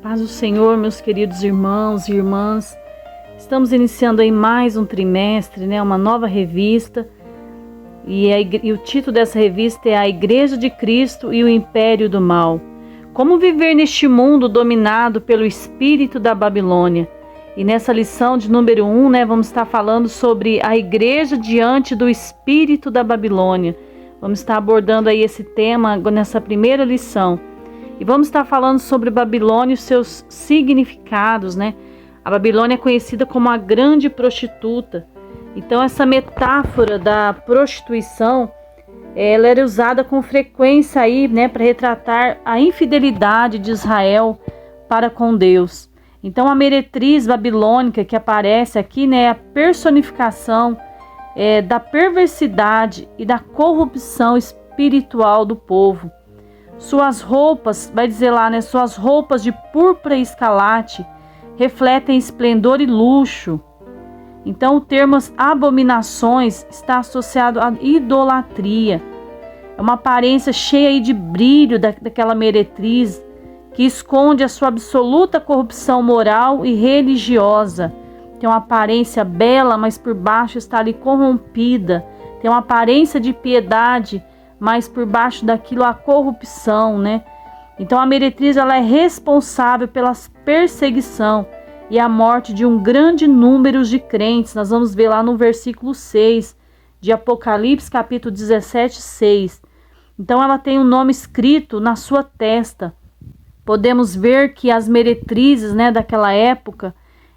Paz do Senhor, meus queridos irmãos e irmãs. Estamos iniciando aí mais um trimestre, uma nova revista. E o título dessa revista é A Igreja de Cristo e o Império do Mal. Como viver neste mundo dominado pelo espírito da Babilônia. E nessa lição de número 1, vamos estar falando sobre a igreja diante do espírito da Babilônia. Vamos estar abordando aí esse tema nessa primeira lição. E vamos estar falando sobre Babilônia e os seus significados, A Babilônia é conhecida como a grande prostituta. Então essa metáfora da prostituição, ela era usada com frequência aí, para retratar a infidelidade de Israel para com Deus. Então a meretriz babilônica que aparece aqui, é a personificação da perversidade e da corrupção espiritual do povo. Suas roupas, vai dizer lá, suas roupas de púrpura e escarlate refletem esplendor e luxo. Então o termo abominações está associado à idolatria. É uma aparência cheia de brilho daquela meretriz que esconde a sua absoluta corrupção moral e religiosa. Tem uma aparência bela, mas por baixo está ali corrompida. Tem uma aparência de piedade, mas por baixo daquilo a corrupção, Então a meretriz ela é responsável pela perseguição e a morte de um grande número de crentes. Nós vamos ver lá no versículo 6 de Apocalipse, capítulo 17, 6. Então ela tem um nome escrito na sua testa. Podemos ver que as meretrizes, daquela época,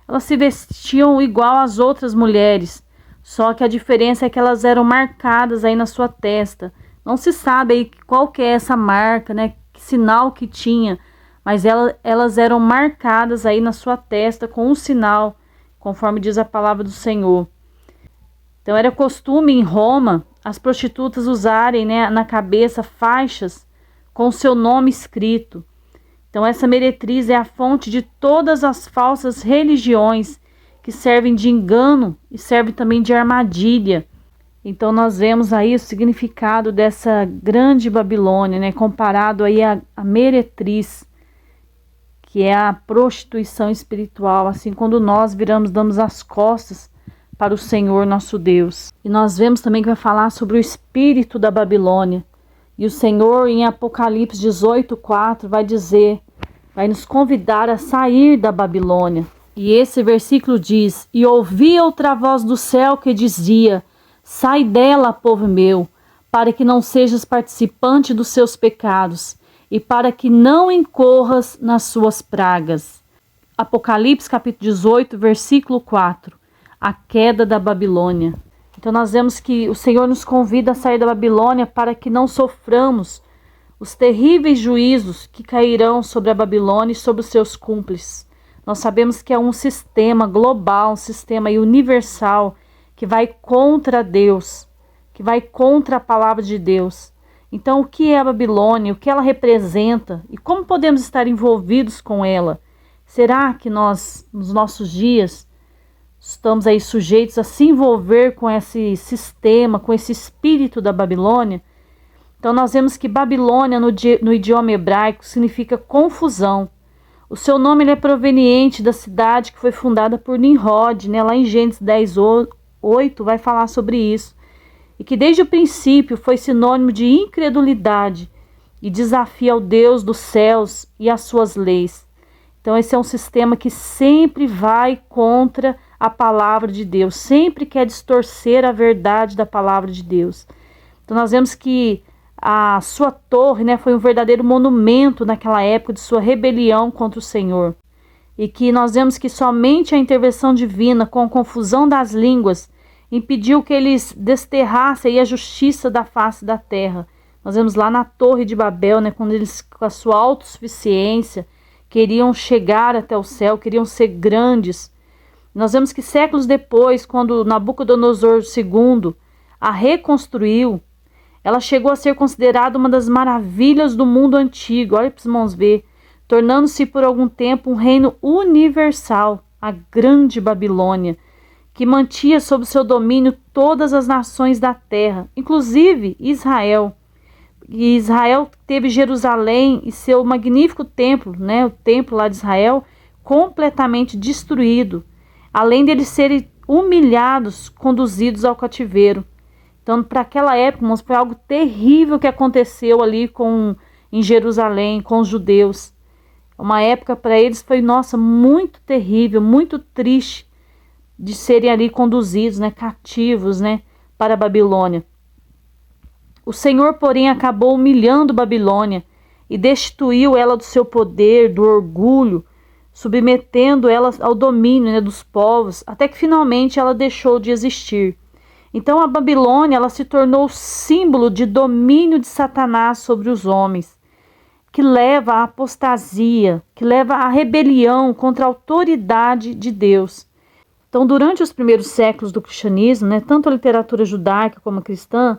elas se vestiam igual às outras mulheres, só que a diferença é que elas eram marcadas aí na sua testa. Não se sabe aí qual que é essa marca, que sinal que tinha, mas elas eram marcadas aí na sua testa com um sinal, conforme diz a palavra do Senhor. Então era costume em Roma as prostitutas usarem na cabeça faixas com seu nome escrito. Então essa meretriz é a fonte de todas as falsas religiões que servem de engano e servem também de armadilha. Então nós vemos aí o significado dessa grande Babilônia, comparado aí à meretriz, que é a prostituição espiritual, assim quando nós damos as costas para o Senhor nosso Deus. E nós vemos também que vai falar sobre o espírito da Babilônia. E o Senhor em Apocalipse 18:4 vai nos convidar a sair da Babilônia. E esse versículo diz: E ouvi outra voz do céu que dizia: Sai dela, povo meu, para que não sejas participante dos seus pecados e para que não incorras nas suas pragas. Apocalipse capítulo 18, versículo 4. A queda da Babilônia. Então nós vemos que o Senhor nos convida a sair da Babilônia para que não soframos os terríveis juízos que cairão sobre a Babilônia e sobre os seus cúmplices. Nós sabemos que é um sistema global, um sistema universal, que vai contra Deus, que vai contra a palavra de Deus. Então, o que é a Babilônia? O que ela representa? E como podemos estar envolvidos com ela? Será que nós, nos nossos dias, estamos aí sujeitos a se envolver com esse sistema, com esse espírito da Babilônia? Então, nós vemos que Babilônia, no idioma hebraico, significa confusão. O seu nome é proveniente da cidade que foi fundada por Nimrod, lá em Gênesis 10:8 vai falar sobre isso, e que desde o princípio foi sinônimo de incredulidade e desafio ao Deus dos céus e às suas leis. Então esse é um sistema que sempre vai contra a palavra de Deus, sempre quer distorcer a verdade da palavra de Deus. Então nós vemos que a sua torre, foi um verdadeiro monumento naquela época de sua rebelião contra o Senhor. E que nós vemos que somente a intervenção divina, com a confusão das línguas, impediu que eles desterrassem a justiça da face da terra. Nós vemos lá na Torre de Babel, quando eles, com a sua autossuficiência, queriam chegar até o céu, queriam ser grandes. Nós vemos que séculos depois, quando Nabucodonosor II a reconstruiu, ela chegou a ser considerada uma das maravilhas do mundo antigo. Olha para os irmãos ver, tornando-se por algum tempo um reino universal, a grande Babilônia, que mantinha sob seu domínio todas as nações da terra, inclusive Israel. e Israel teve Jerusalém e seu magnífico templo, né, o templo lá de Israel, completamente destruído, além deles serem humilhados, conduzidos ao cativeiro. Então, para aquela época, irmãos, foi algo terrível que aconteceu ali em Jerusalém, com os judeus. Uma época para eles foi, nossa, muito terrível, muito triste de serem ali conduzidos, né, cativos, né, para a Babilônia. O Senhor, porém, acabou humilhando Babilônia e destituiu ela do seu poder, do orgulho, submetendo ela ao domínio, né, dos povos, até que finalmente ela deixou de existir. Então a Babilônia, ela se tornou símbolo de domínio de Satanás sobre os homens, que leva à apostasia, que leva à rebelião contra a autoridade de Deus. Então, durante os primeiros séculos do cristianismo, né, tanto a literatura judaica como a cristã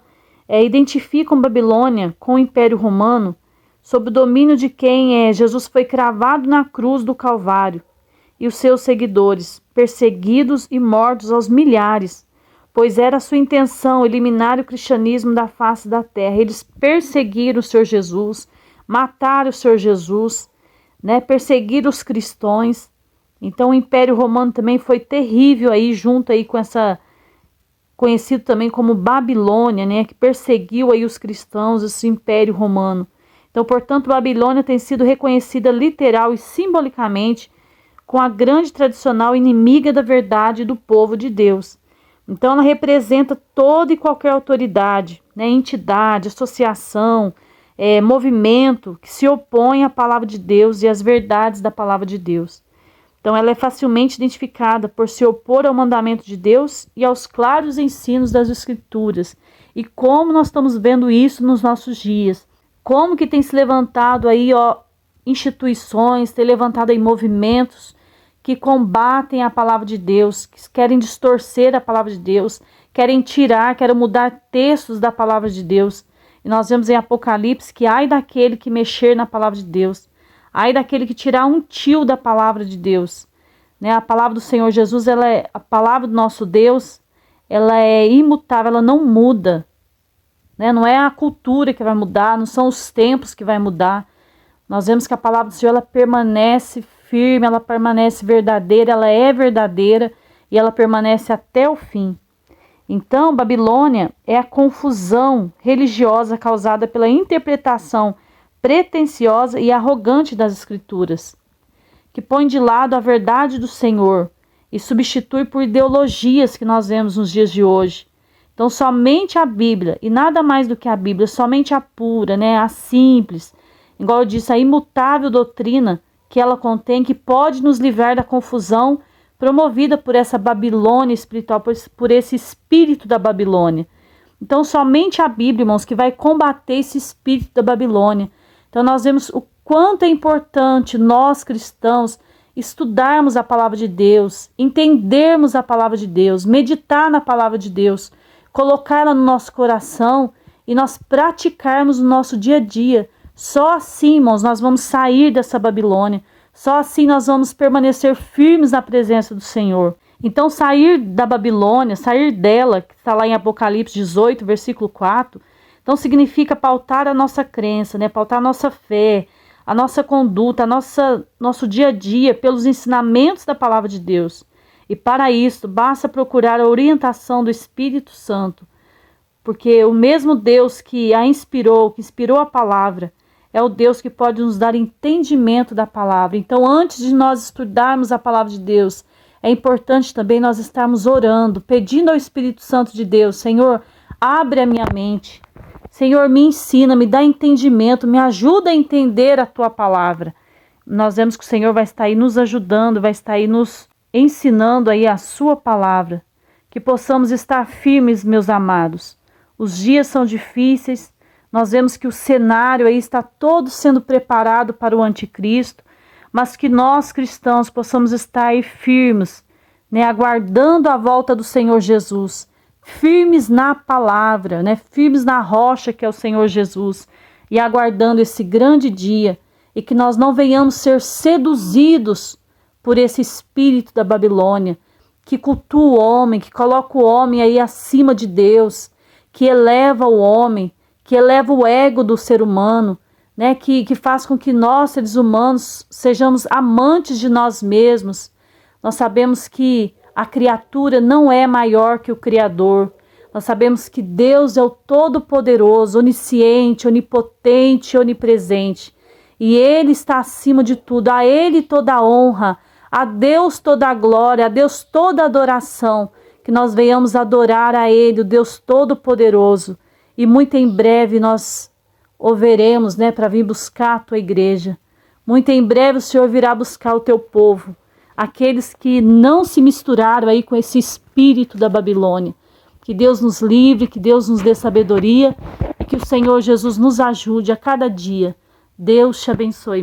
identificam Babilônia com o Império Romano, sob o domínio de quem Jesus foi cravado na cruz do Calvário, e os seus seguidores, perseguidos e mortos aos milhares, pois era sua intenção eliminar o cristianismo da face da terra. Eles perseguiram o Senhor Jesus, mataram o Senhor Jesus, né, perseguiram os cristãos. Então o Império Romano também foi terrível aí, junto aí com essa, conhecido também como Babilônia, né, que perseguiu aí os cristãos, esse Império Romano. Então, portanto, Babilônia tem sido reconhecida literal e simbolicamente com a grande tradicional inimiga da verdade do povo de Deus. Então, ela representa toda e qualquer autoridade, né, entidade, associação, movimento que se opõe à palavra de Deus e às verdades da palavra de Deus. Então, ela é facilmente identificada por se opor ao mandamento de Deus e aos claros ensinos das Escrituras. E como nós estamos vendo isso nos nossos dias? Como que tem se levantado aí, instituições, tem levantado aí movimentos que combatem a palavra de Deus, que querem distorcer a palavra de Deus, querem mudar textos da palavra de Deus. E nós vemos em Apocalipse que ai daquele que mexer na palavra de Deus, ai daquele que tirar um tio da palavra de Deus. Né? A palavra do Senhor Jesus, a palavra do nosso Deus, ela é imutável, ela não muda. Né? Não é a cultura que vai mudar, não são os tempos que vai mudar. Nós vemos que a palavra do Senhor, ela permanece firme, ela permanece verdadeira, ela é verdadeira e ela permanece até o fim. Então, Babilônia é a confusão religiosa causada pela interpretação pretensiosa e arrogante das Escrituras, que põe de lado a verdade do Senhor e substitui por ideologias que nós vemos nos dias de hoje. Então, somente a Bíblia, e nada mais do que a Bíblia, somente a pura, né, a simples, igual eu disse, a imutável doutrina que ela contém, que pode nos livrar da confusão promovida por essa Babilônia espiritual, por esse espírito da Babilônia. Então, somente a Bíblia, irmãos, que vai combater esse espírito da Babilônia. Então, nós vemos o quanto é importante nós, cristãos, estudarmos a palavra de Deus, entendermos a palavra de Deus, meditar na palavra de Deus, colocá-la no nosso coração e nós praticarmos no nosso dia a dia. Só assim, irmãos, nós vamos sair dessa Babilônia. Só assim nós vamos permanecer firmes na presença do Senhor. Então, sair da Babilônia, sair dela, que está lá em Apocalipse 18, versículo 4, então significa pautar a nossa crença, né? Pautar a nossa fé, a nossa conduta, nosso dia a dia pelos ensinamentos da palavra de Deus. E para isso, basta procurar a orientação do Espírito Santo, porque o mesmo Deus que a inspirou, que inspirou a palavra, é o Deus que pode nos dar entendimento da palavra. Então, antes de nós estudarmos a palavra de Deus, é importante também nós estarmos orando, pedindo ao Espírito Santo de Deus: Senhor, abre a minha mente. Senhor, me ensina, me dá entendimento, me ajuda a entender a tua palavra. Nós vemos que o Senhor vai estar aí nos ajudando, vai estar aí nos ensinando aí a sua palavra. Que possamos estar firmes, meus amados. Os dias são difíceis. Nós vemos que o cenário aí está todo sendo preparado para o anticristo, mas que nós cristãos possamos estar aí firmes, né, aguardando a volta do Senhor Jesus, firmes na palavra, né, firmes na rocha que é o Senhor Jesus, e aguardando esse grande dia, e que nós não venhamos ser seduzidos por esse espírito da Babilônia, que cultua o homem, que coloca o homem aí acima de Deus, que eleva o homem, que eleva o ego do ser humano, né? Que faz com que nós, seres humanos, sejamos amantes de nós mesmos. Nós sabemos que a criatura não é maior que o Criador. Nós sabemos que Deus é o Todo-Poderoso, onisciente, onipotente, onipresente. E Ele está acima de tudo. A Ele toda a honra, a Deus toda a glória, a Deus toda a adoração. Que nós venhamos adorar a Ele, o Deus Todo-Poderoso. E muito em breve nós o veremos, né, para vir buscar a tua igreja. Muito em breve o Senhor virá buscar o teu povo. Aqueles que não se misturaram aí com esse espírito da Babilônia. Que Deus nos livre, que Deus nos dê sabedoria e que o Senhor Jesus nos ajude a cada dia. Deus te abençoe.